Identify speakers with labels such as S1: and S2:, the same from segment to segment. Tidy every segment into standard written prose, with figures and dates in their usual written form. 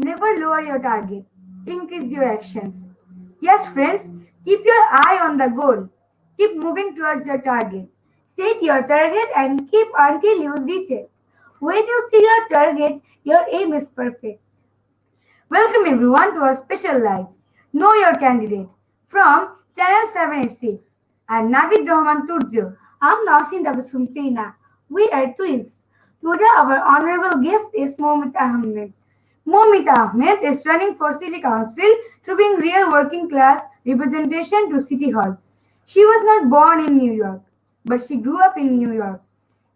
S1: Never lower your target. Increase your actions. Yes, friends, keep your eye on the goal. Keep moving towards your target. Set your target and keep until you reach it. When you see your target, your aim is perfect. Welcome everyone to our special live. Know your candidate from Channel 786. I'm Navid Rahman Turjo. I'm Nausin Tabasum TRINA. We are twins. Today our honorable guest is Moumita Ahmed. Moumita Ahmed is running for City Council to bring real working class representation to City Hall. She was not born in New York, but she grew up in New York.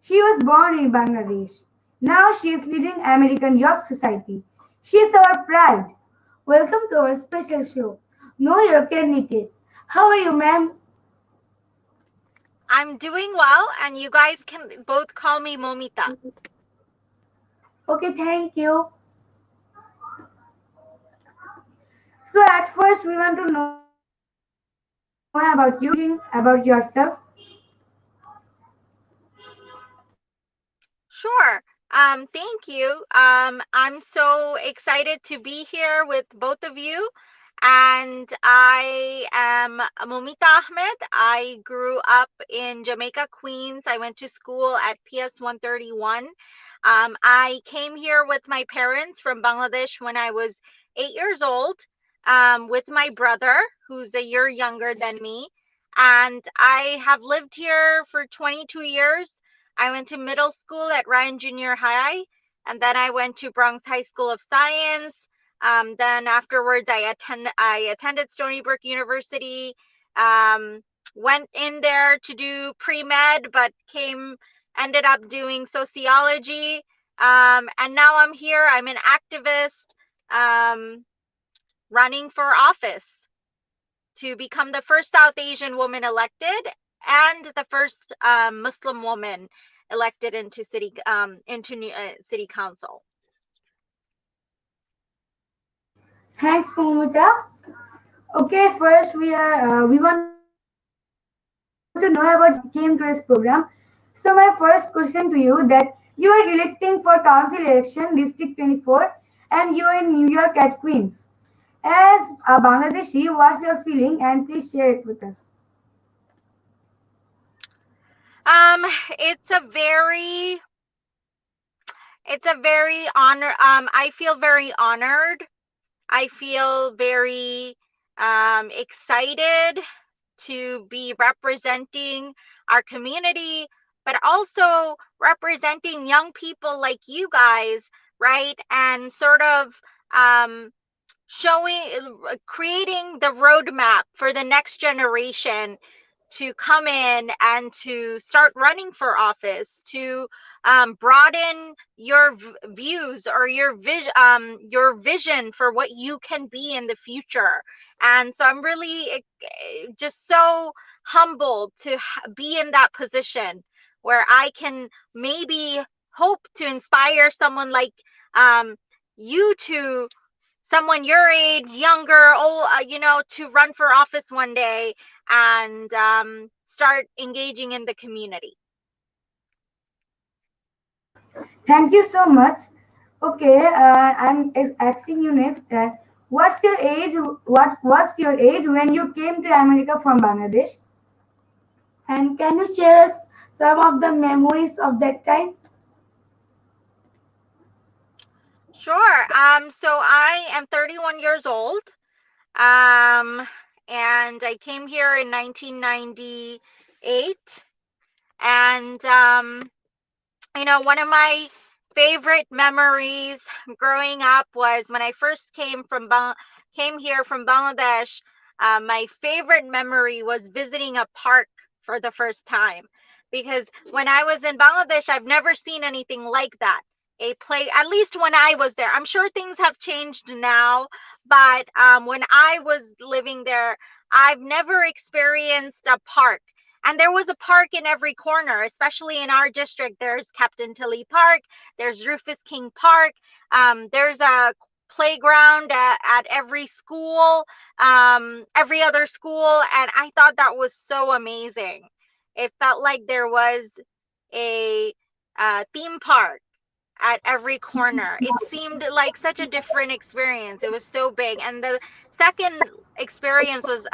S1: She was born in Bangladesh. Now she is leading American Youth Society. She is our pride. Welcome to our special show. Know your candidate. How are you, ma'am?
S2: I'm doing well, and you guys can both call me Moumita.
S1: Okay, thank you. So at first we want to know about you. Can you please about yourself?
S2: Sure. Thank you. I'm so excited to be here with both of you. And I am Moumita Ahmed. I grew up in Jamaica, Queens. I went to school at PS 131. I came here with my parents from Bangladesh when I was 8 years old, with my brother, who's a year younger than me. And I have lived here for 22 years. I went to middle school at Ryan Junior High, and then I went to Bronx High School of Science. Then afterwards, I attended Stony Brook University. Um, Went in there to do pre med, but ended up doing sociology. And now I'm here. I'm an activist, um, running for office to become the first South Asian woman elected and the first Muslim woman elected into city council.
S1: Thanks, Momita. Okay, first we want to know about why you came to this program. So my first question to you that you are electing for council election District 24 and you are in New York at Queens. As a Bangladeshi, what's your feeling and please share it with us.
S2: Um, it's a very honor. I feel very honored. I feel very excited to be representing our community, but also representing young people like you guys, right? And sort of um, creating the roadmap for the next generation to come in and to start running for office, to broaden your views or your vision for what you can be in the future. And so I'm really just so humbled to be in that position where I can maybe hope to inspire someone like um, you to someone your age, younger, old, to run for office one day and start engaging in the community.
S1: Thank you so much. Okay, asking you next. What's your age? What was your age when you came to America from Bangladesh? And can you share us some of the memories of that time?
S2: Sure. So I am 31 years old. Um, and I came here in 1998. And one of my favorite memories growing up was when I first came here from Bangladesh. My favorite memory was visiting a park for the first time, because when I was in Bangladesh, I've never seen anything like that. A play, at least when I was there. I'm sure things have changed now, but when I was living there, I've never experienced a park. And there was a park in every corner, especially in our district. There's Captain Tilly Park, there's Rufus King Park, there's a playground at every school, every other school. And I thought that was so amazing. It felt like there was a theme park at every corner. It seemed like such a different experience. It was so big. And the second experience was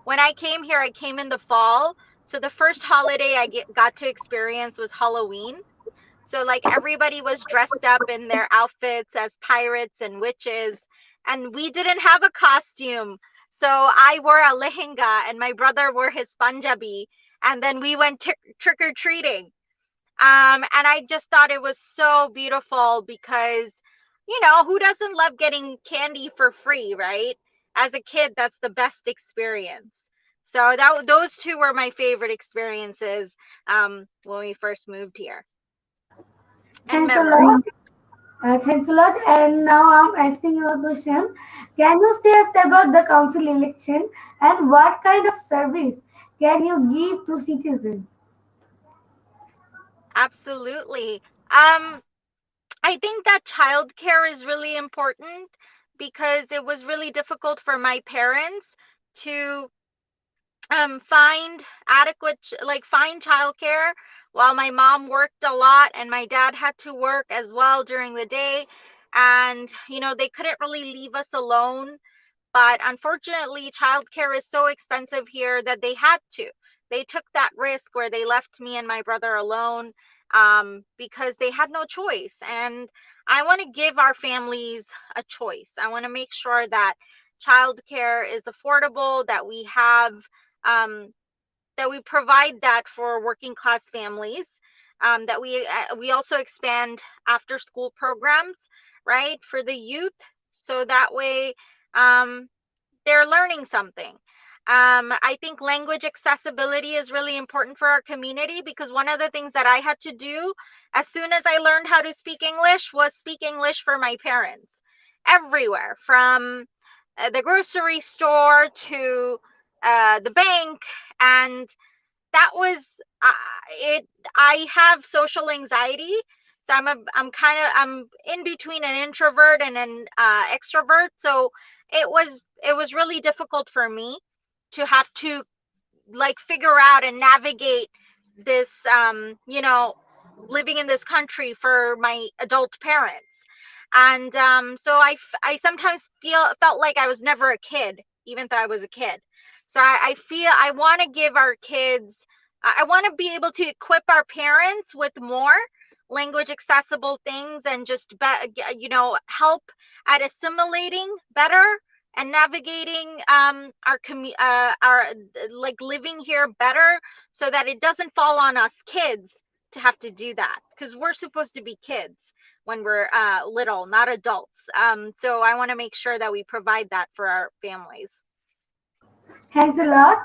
S2: when I came here, I came in the fall. So the first holiday got to experience was Halloween. So like everybody was dressed up in their outfits as pirates and witches, and we didn't have a costume. So I wore a lehenga and my brother wore his Punjabi, and then we went trick or treating. And I just thought it was so beautiful because, who doesn't love getting candy for free, right? As a kid, that's the best experience. So those two were my favorite experiences when we first moved here, and
S1: Thanks a
S2: memories.
S1: lot. Thanks a lot. And now I'm asking you a question. Can you say us about the council election and what kind of service can you give to citizens?
S2: Absolutely. Um, I think that childcare is really important because it was really difficult for my parents to find find childcare while my mom worked a lot and my dad had to work as well during the day. And they couldn't really leave us alone, but unfortunately, childcare is so expensive here that they had to. They took that risk where they left me and my brother alone, because they had no choice. And I want to give our families a choice. I want to make sure that childcare is affordable, um, that we provide that for working class families, that we also expand after school programs, right, for the youth, so that way um, they're learning something. I think language accessibility is really important for our community because one of the things that I had to do as soon as I learned how to speak English was speak English for my parents everywhere, from the grocery store to the bank. And that was uh, it. I have social anxiety, so I'm in between an introvert and an extrovert. So it was really difficult for me to have to like figure out and navigate this, living in this country for my adult parents. And so I sometimes felt like I was never a kid, even though I was a kid. So I feel I want to give our kids, I want to be able to equip our parents with more language accessible things, and just help at assimilating better and navigating our like living here better, so that it doesn't fall on us kids to have to do that, because we're supposed to be kids when we're little, not adults. So I want to make sure that we provide that for our families.
S1: Thanks a lot.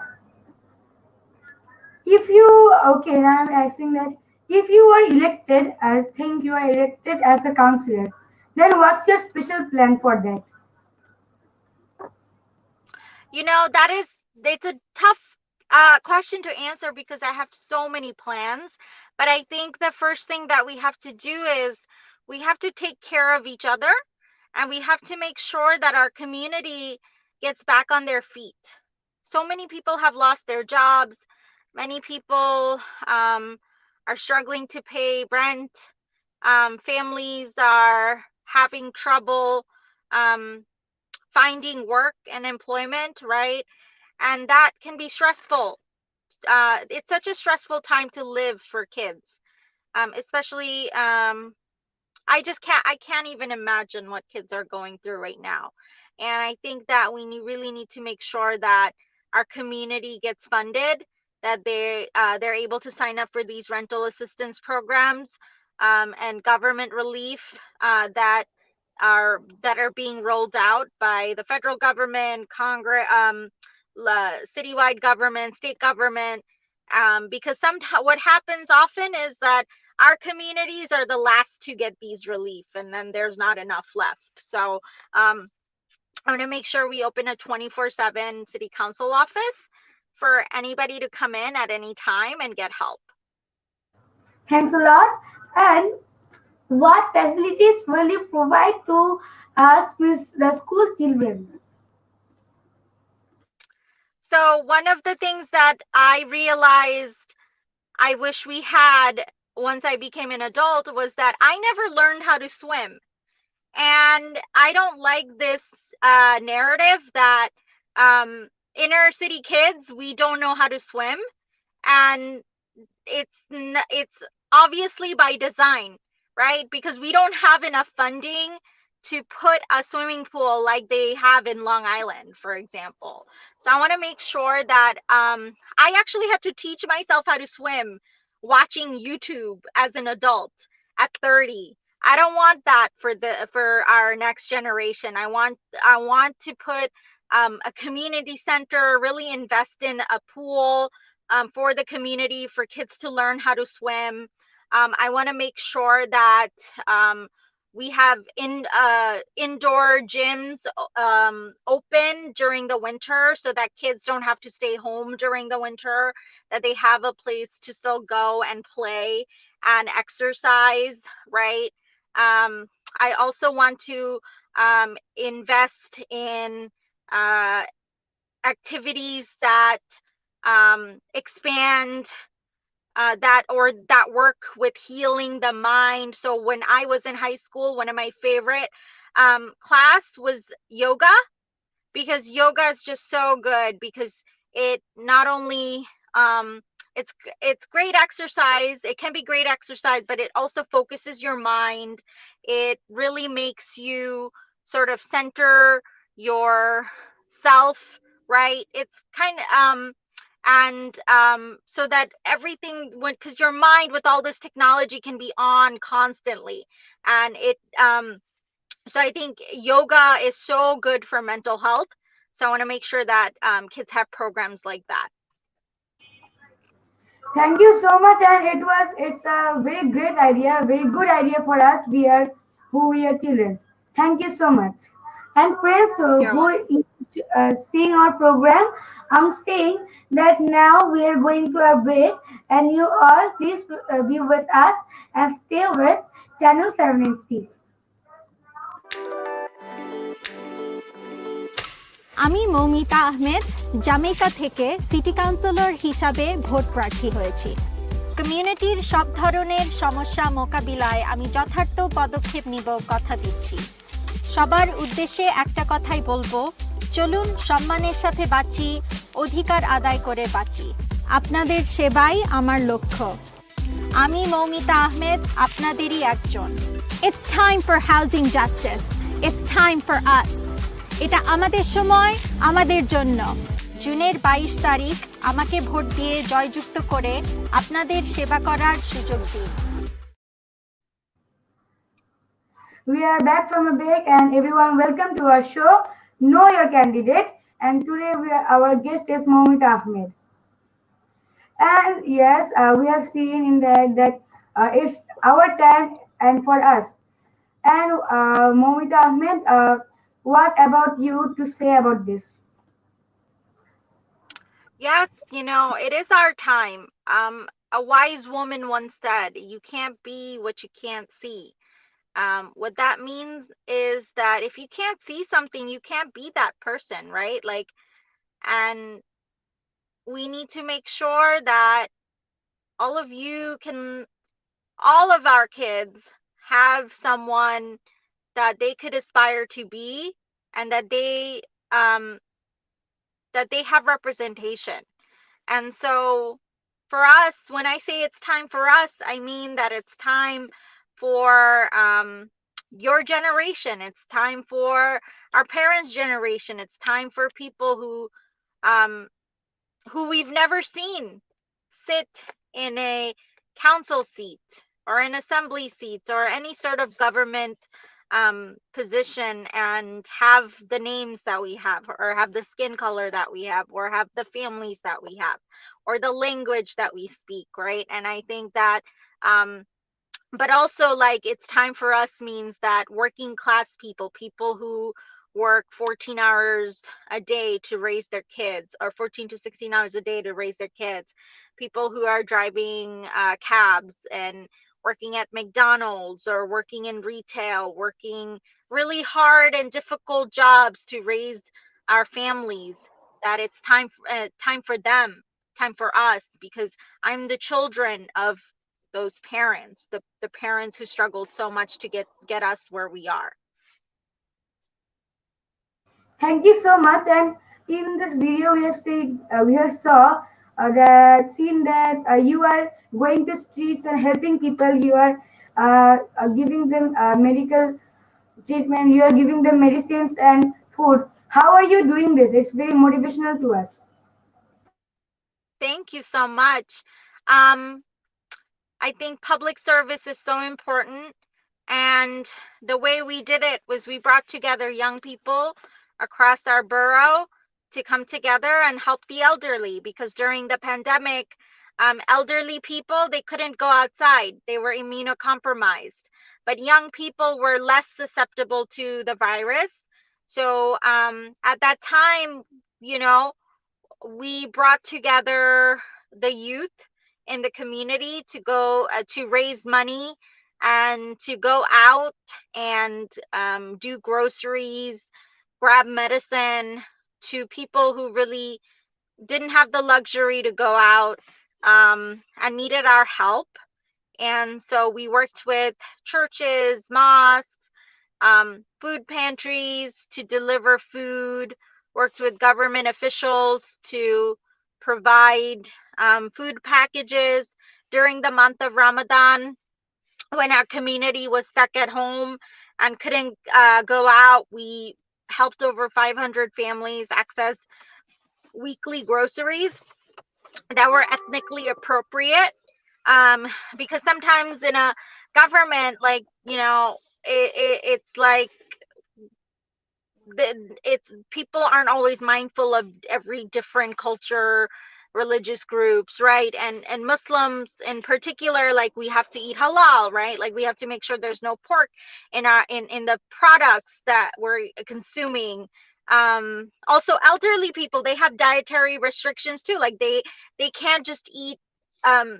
S1: If you okay, now I'm asking that if you are elected as think you are elected as a councillor, then what's your special plan for that?
S2: That is, it's a tough question to answer because I have so many plans. But I think the first thing that we have to do is we have to take care of each other, and we have to make sure that our community gets back on their feet. So many people have lost their jobs. Many people are struggling to pay rent. Families are having trouble um, finding work and employment, right? And that can be stressful. It's such a stressful time to live for kids, especially I can't even imagine what kids are going through right now. And I think that really need to make sure that our community gets funded, that they're able to sign up for these rental assistance programs, and government relief that are being rolled out by the federal government, Congress, citywide government, state government. Because sometimes what happens often is that our communities are the last to get these relief, and then there's not enough left. So I want to make sure we open a 24/7 city council office for anybody to come in at any time and get help.
S1: Thanks a lot. And what facilities will you provide to us with the school children?
S2: So one of the things that I realized I wish we had once I became an adult was that I never learned how to swim. And I don't like this narrative that inner city kids, we don't know how to swim. And it's obviously by design, right? Because we don't have enough funding to put a swimming pool like they have in Long Island, for example. So I want to make sure that I actually had to teach myself how to swim watching YouTube as an adult at 30. I don't want that for our next generation. I want to put a community center, really invest in a pool for the community, for kids to learn how to swim. I want to make sure that um, we have indoor gyms open during the winter so that kids don't have to stay home during the winter, that they have a place to still go and play and exercise, right? Um, I also want to invest in uh, activities that expand that work with healing the mind. So when I was in high school, one of my favorite class was yoga, because yoga is just so good, because it not only it's it's great exercise, it can be great exercise, but it also focuses your mind. It really makes you sort of center your self, right? It's kind of and so that everything, when, because your mind with all this technology can be on constantly, and it so I think yoga is so good for mental health. So I want to make sure that kids have programs like that.
S1: Thank you so much, and it's a very great idea, very good idea for us. We are children. Thank you so much. And friends
S2: You're
S1: who
S2: welcome.
S1: is seeing our program, I'm saying that now we are going to a break, and you all please be with us and stay with Channel 786.
S3: আমি মৌমিতা আহমেদ জামেইকা থেকে city councillor হিসাবে vote প্রার্থী হয়েছি। কমিউনিটির সব ধরনের সমস্যা মোকাবিলায় আমি যথার্থ পদক্ষেপ নিব, কথা দিচ্ছি। সবার উদ্দেশ্যে একটা কথাই বলবো, চলুন সম্মানের সাথে বাঁচি, অধিকার আদায় করে বাঁচি। আপনাদের সেবাই আমার লক্ষ্য। আমি মৌমিতা আহমেদ, আপনাদেরই একজন। It's time for housing justice. It's time for us. এটা আমাদের সময়, আমাদের জন্য। জুনের 22 তারিখ আমাকে ভোট দিয়ে জয়যুক্ত করে আপনাদের সেবা করার সুযোগ দিন।
S1: We are back from a break, and everyone, welcome to our show, Know Your Candidate. And today our guest is Moumita Ahmed. And yes, we have seen in that it's our time and for us. And Moumita Ahmed, what about you to say about this?
S2: Yes, it is our time. A wise woman once said, "You can't be what you can't see." What that means is that if you can't see something, you can't be that person, right? Like, and we need to make sure that all of you can, all of our kids have someone that they could aspire to be, and um that they have representation. And so for us, when I say it's time for us, I mean that it's time for your generation, it's time for our parents' generation, it's time for people um who we've never seen sit in a council seat or an assembly seat or any sort of government position, and have the names that we have, or have the skin color that we have, or have the families that we have, or the language that we speak, right? And I think that um, but also, like, it's time for us means that working class people, people who work 14 hours a day to raise their kids, or 14 to 16 hours a day to raise their kids, people who are driving cabs and working at McDonald's, or working in retail, working really hard and difficult jobs to raise our families, that it's time for them, time for us, because I'm the children of those parents, the parents who struggled so much to get us where we are.
S1: Thank you so much. And in this video, we have seen, we have saw that seen that you are going to streets and helping people. You are giving them medical treatment. You are giving them medicines and food. How are you doing this? It's very motivational to us.
S2: Thank you so much. Um, I think public service is so important. And the way we did it was we brought together young people across our borough to come together and help the elderly, because during the pandemic, elderly people, they couldn't go outside. They were immunocompromised. But young people were less susceptible to the virus. So at that time, you know, we brought together the youth in the community to go to raise money and to go out and do groceries, grab medicine to people who really didn't have the luxury to go out and needed our help. And so we worked with churches, mosques, food pantries to deliver food, worked with government officials to provide food packages during the month of Ramadan when our community was stuck at home and couldn't go out. We helped over 500 families access weekly groceries that were ethnically appropriate, um, because sometimes in a government, like, you know, it's like it's people aren't always mindful of every different culture, religious groups, right? And Muslims in particular, like, we have to eat halal, right? Like, we have to make sure there's no pork in our in the products that we're consuming. Also, elderly people, they have dietary restrictions too. Like, they can't just eat um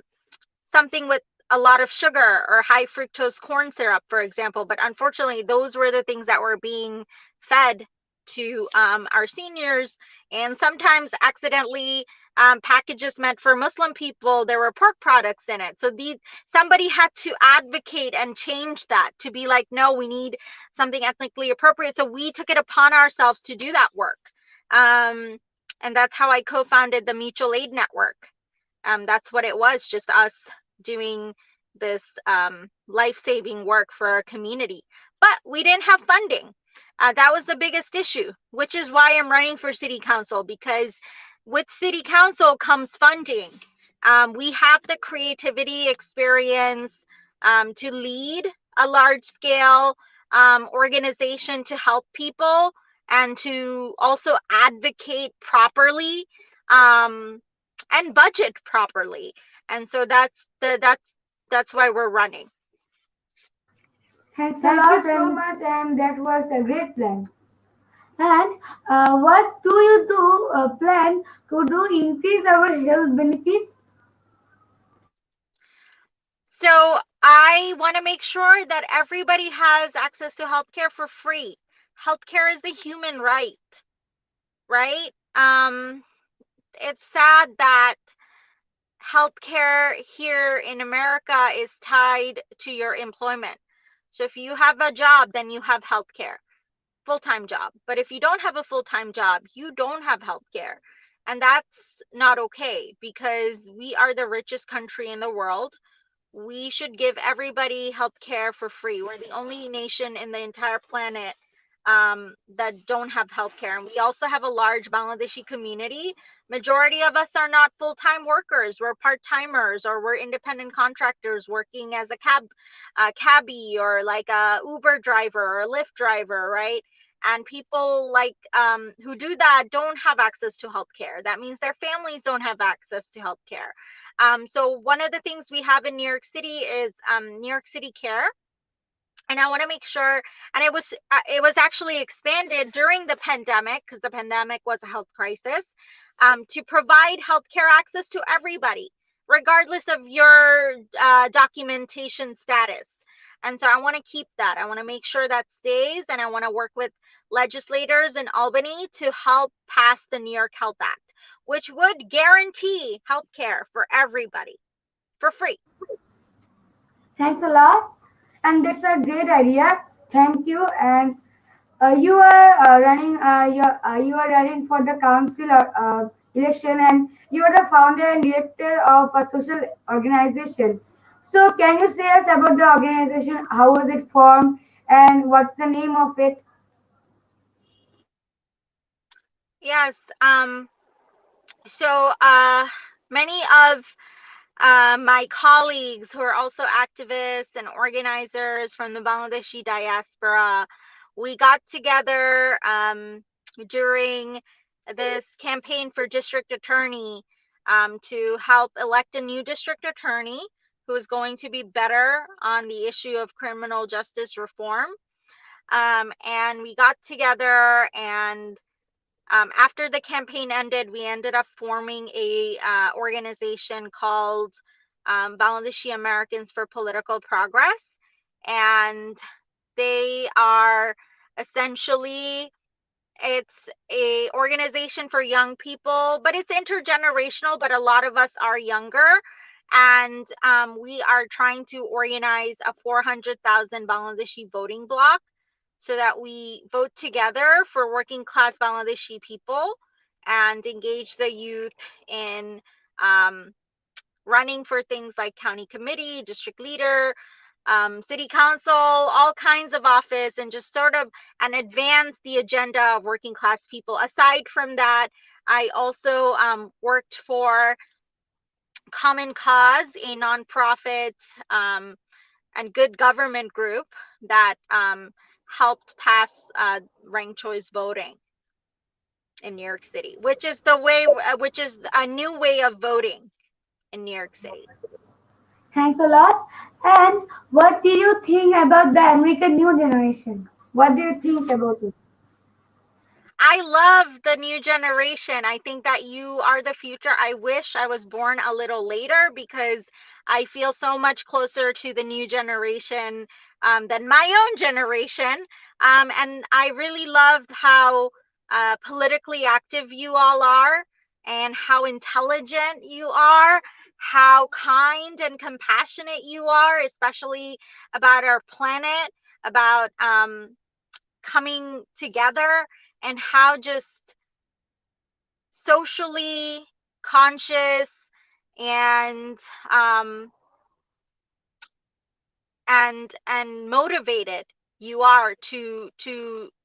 S2: something with a lot of sugar or high fructose corn syrup, for example. But unfortunately, those were the things that were being fed to our seniors. And sometimes accidentally, packages meant for Muslim people, there were pork products in it. So somebody had to advocate and change that to be like, no, we need something ethnically appropriate. So we took it upon ourselves to do that work. And that's how I co-founded the Mutual Aid Network. That's what it was, just us doing this life-saving work for our community. But we didn't have funding. That was the biggest issue, which is why I'm running for city council, because with city council comes funding. We have the creativity, experience to lead a large-scale organization to help people and to also advocate properly. And budget properly. And so that's why we're running.
S1: Thanks a lot. Thank you so much, and that was a great plan. And what do you plan to do increase our health benefits?
S2: So I want to make sure that everybody has access to healthcare for free. Healthcare is a human right, right? It's sad that healthcare here in America is tied to your employment. So if you have a job, then you have healthcare, full-time job. But if you don't have a full-time job, you don't have healthcare. And that's not okay, because we are the richest country in the world. We should give everybody healthcare for free. We're the only nation in the entire planet that don't have healthcare. And we also have a large Bangladeshi community. Majority of us are not full-time workers. We're part-timers, or we're independent contractors working as a cabbie, or like a Uber driver or a Lyft driver, right? And people like who do that don't have access to healthcare. That means their families don't have access to healthcare. So one of the things we have in New York City is New York City Care. And I want to make sure, and it was actually expanded during the pandemic, because the pandemic was a health crisis, to provide healthcare access to everybody, regardless of your documentation status. And so I want to keep that. I want to make sure that stays, and I want to work with legislators in Albany to help pass the New York Health Act, which would guarantee healthcare for everybody for free.
S1: Thanks a lot. And that's a great idea. Thank you. And you are you are running for the council election, and you are the founder and director of a social organization. So, can you say us about the organization? How was it formed, and what's the name of it?
S2: Yes. So many of my colleagues who are also activists and organizers from the Bangladeshi diaspora, we got together during this campaign for district attorney to help elect a new district attorney who is going to be better on the issue of criminal justice reform. And we got together, and after the campaign ended, we ended up forming a organization called Bangladeshi Americans for Political Progress, and they are essentially, it's a organization for young people, but it's intergenerational. But a lot of us are younger, and we are trying to organize a 400,000 Bangladeshi voting bloc so that we vote together for working class Bangladeshi people and engage the youth in um, running for things like county committee, district leader, city council, all kinds of office, and just sort of and advance the agenda of working class people. Aside from that, I also worked for Common Cause, a nonprofit and good government group that helped pass ranked choice voting in New York City, which is a new way of voting in New York City.
S1: Thanks a lot. And what do you think about the American new generation? What do you think about it?
S2: I love the new generation. I think that you are the future. I wish I was born a little later because I feel so much closer to the new generation than my own generation. And I really loved how politically active you all are and how intelligent you are, how kind and compassionate you are, especially about our planet, about coming together, and how just socially conscious and um and motivated you are to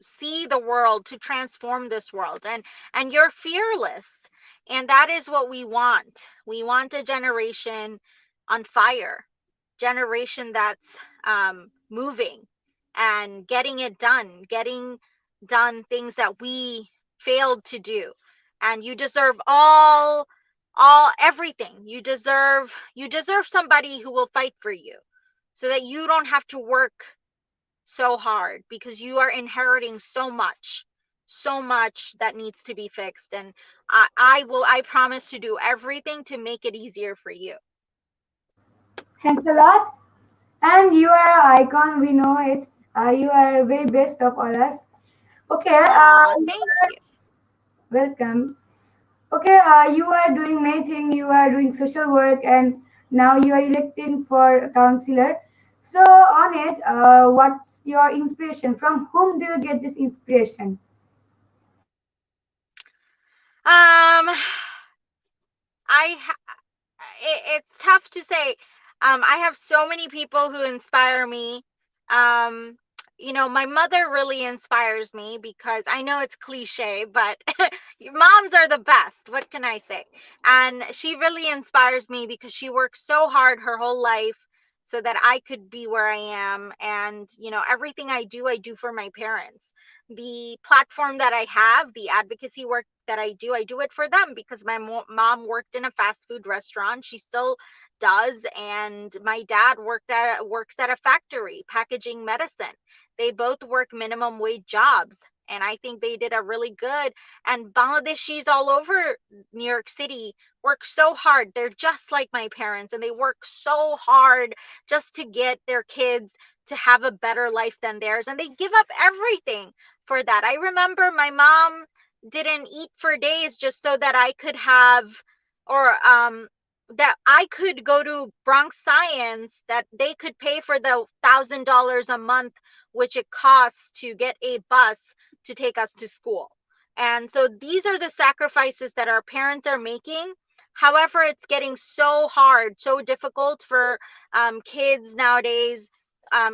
S2: see the world, to transform this world, and you're fearless, and that is what we want. We want a generation on fire, generation that's moving and getting it done, getting done things that we failed to do. And you deserve all everything. You deserve somebody who will fight for you so that you don't have to work so hard, because you are inheriting so much that needs to be fixed. And I promise to do everything to make it easier for you.
S1: Thanks a lot. And you are an icon, we know it. You are very best of all us. Okay,
S2: Oh,
S1: you
S2: thank
S1: are
S2: you.
S1: welcome. Okay, you are doing many things. You are doing social work, and now you are electing for a counselor. So, on it, what's your inspiration? From whom do you get this inspiration?
S2: um I it's tough to say. I have so many people who inspire me. Um, my mother really inspires me because I know it's cliche, but your moms are the best. What can I say? And she really inspires me because she works so hard her whole life so that I could be where I am. And, everything I do for my parents. The platform that I have, the advocacy work that I do it for them because my mom worked in a fast food restaurant. She still does, and my dad works at a factory packaging medicine. They both work minimum wage jobs, and I think they did a really good. And Bangladeshis all over New York City work so hard. They're just like my parents, and they work so hard just to get their kids to have a better life than theirs, and they give up everything for that. I remember my mom didn't eat for days just so that I could have, or that I could go to Bronx Science, that they could pay for the $1,000 a month, which it costs to get a bus to take us to school. And so these are the sacrifices that our parents are making. However, it's getting so hard, so difficult for kids nowadays,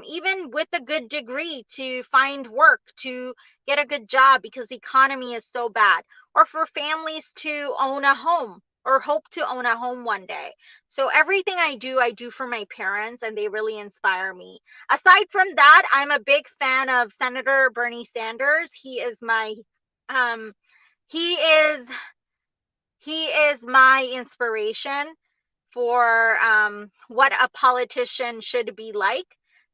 S2: even with a good degree, to find work, to get a good job because the economy is so bad, or for families to own a home or hope to own a home one day. So everything I do for my parents, and they really inspire me. Aside from that, I'm a big fan of Senator Bernie Sanders. Um he is he is my inspiration for what a politician should be like.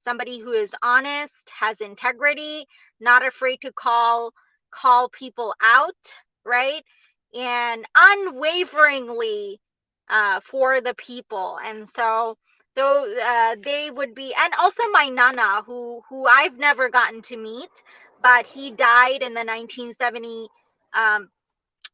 S2: Somebody who is honest, has integrity, not afraid to call people out, right? And unwaveringly for the people. And so though they would be, and also my nana, who I've never gotten to meet, but he died in the 1970 um,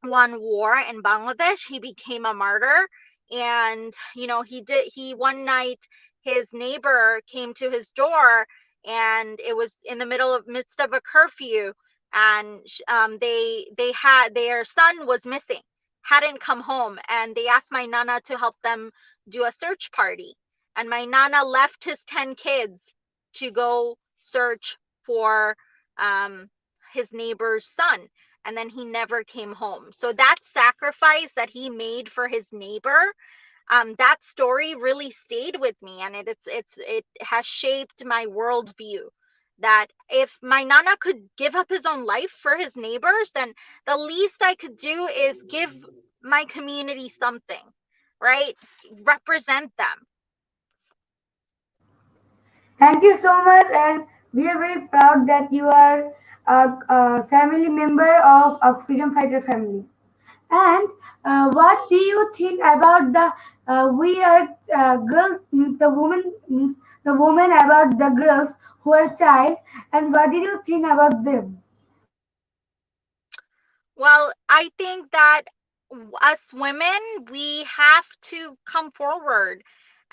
S2: one war in Bangladesh. He became a martyr. And, he one night, his neighbor came to his door, and it was in the midst of a curfew. And they had, their son was missing, hadn't come home. And they asked my nana to help them do a search party. And my nana left his 10 kids to go search for um, his neighbor's son, and then he never came home. So that sacrifice that he made for his neighbor, that story really stayed with me, and it has shaped my worldview. That if my nana could give up his own life for his neighbors, then the least I could do is give my community something, right? Represent them.
S1: Thank you so much, and we are very proud that you are a family member of a freedom fighter family. And what do you think about the we are girls means the woman about the girls who are child, and what did you think about them?
S2: Well, I think that us women, we have to come forward.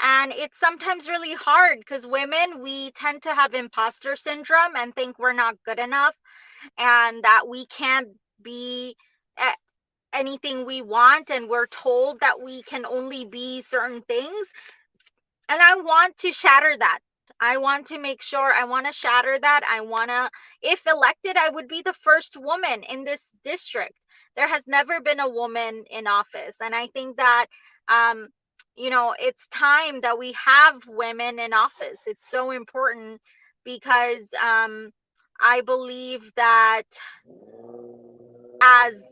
S2: And it's sometimes really hard because women, we tend to have imposter syndrome and think we're not good enough, and that we can't be a- anything we want, and we're told that we can only be certain things. And I want to shatter that. I want to make sure, I want to shatter that. I want to, if elected, I would be the first woman in this district. There has never been a woman in office. And I think that, um, it's time that we have women in office. It's so important because I believe that, as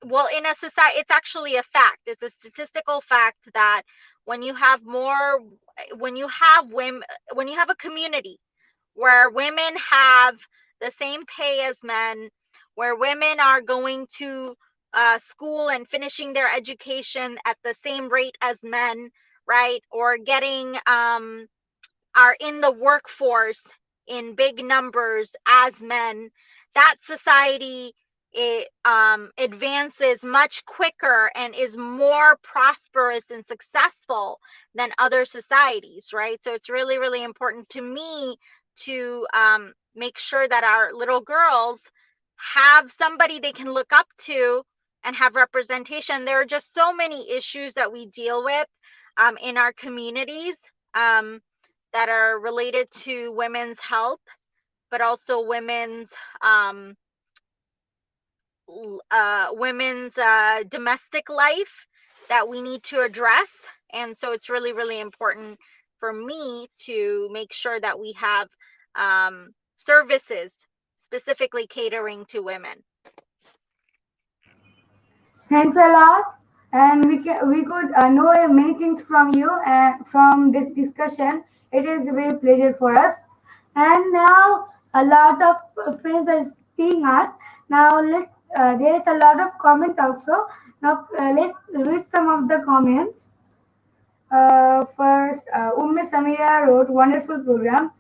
S2: well, in a society, it's actually a fact, it's a statistical fact that when you have more when you have women, when you have a community where women have the same pay as men, where women are going to school and finishing their education at the same rate as men, right, or getting are in the workforce in big numbers as men, that society, it advances much quicker and is more prosperous and successful than other societies, right? So it's really, really important to me to make sure that our little girls have somebody they can look up to and have representation. There are just so many issues that we deal with in our communities. That are related to women's health, but also um, women's domestic life that we need to address. And so it's really, really important for me to make sure that we have services specifically catering to women.
S1: Thanks a lot, and we could know many things from you and from this discussion. It is a very pleasure for us. And now a lot of friends are seeing us. Now let's there is a lot of comment also. Now let's read some of the comments. First, Samira wrote, wonderful program.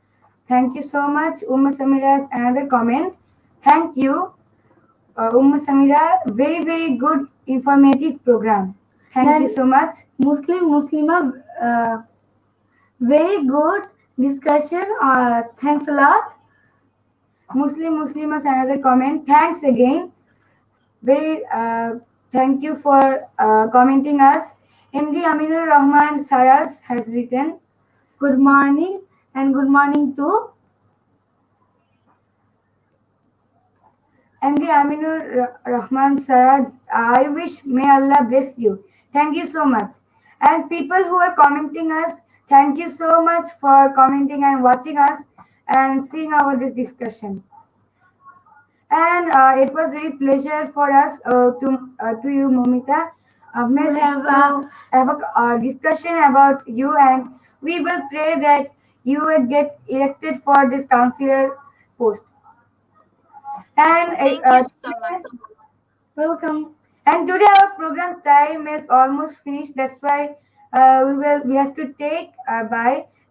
S1: Thank you so much. Samira's another comment. Thank you, Samira. Very, very good informative program. Thank you so much. Muslima, very good discussion. Thanks a lot. Muslima's another comment. Thanks again. Very thank you for commenting us. MD Aminur Rahman Saras has written, good morning and good morning to MD Aminur Rahman Saraj. I wish may Allah bless you. Thank you so much. And people who are commenting us, thank you so much for commenting and watching us and seeing our this discussion. And it was very pleasure for us to you, Moumita. Ahmed, have a discussion about you, and we will pray that you will get elected for this councillor post. And
S2: Thank you so much.
S1: welcome. And today our program's time is almost finished. That's why we have to take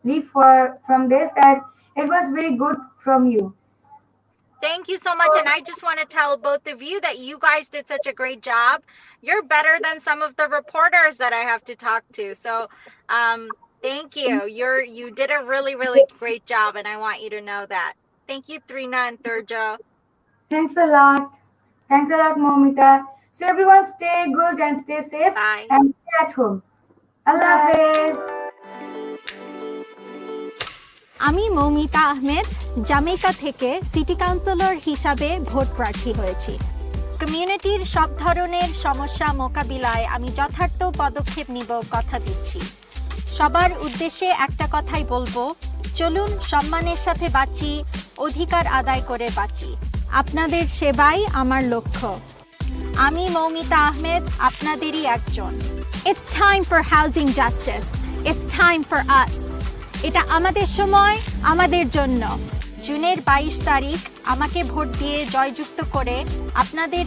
S1: leave from this. And it was very good from you.
S2: Thank you so much. And I just want to tell both of you that you guys did such a great job. You're better than some of the reporters that I have to talk to. So thank you. You did a really, really great job, and I want you to know that. Thank you, TRINA and TURJO.
S1: Thanks a lot. Thanks a lot, Moumita. So everyone stay good and stay safe.
S2: Bye.
S1: And stay at home. Allah Hafiz.
S3: আমি মৌমিতা আহমেদ জামেইকা থেকে city councillor হিসাবে vote প্রার্থী হয়েছি। কমিউনিটির সব ধরনের সমস্যা মোকাবিলায় আমি যথার্থ পদক্ষেপ নিব কথা দিচ্ছি। সবার উদ্দেশ্যে একটা কথাই বলবো, চলুন সম্মানের সাথে বাঁচি, অধিকার আদায় করে বাঁচি। আপনাদের সেবাই আমার লক্ষ্য। আমি মৌমিতা আহমেদ, আপনাদেরই একজন। It's time for housing justice. It's time for us. এটা আমাদের সময়, আমাদের জন্য। জুনের 22 তারিখ আমাকে ভোট দিয়ে জয়যুক্ত করে আপনাদের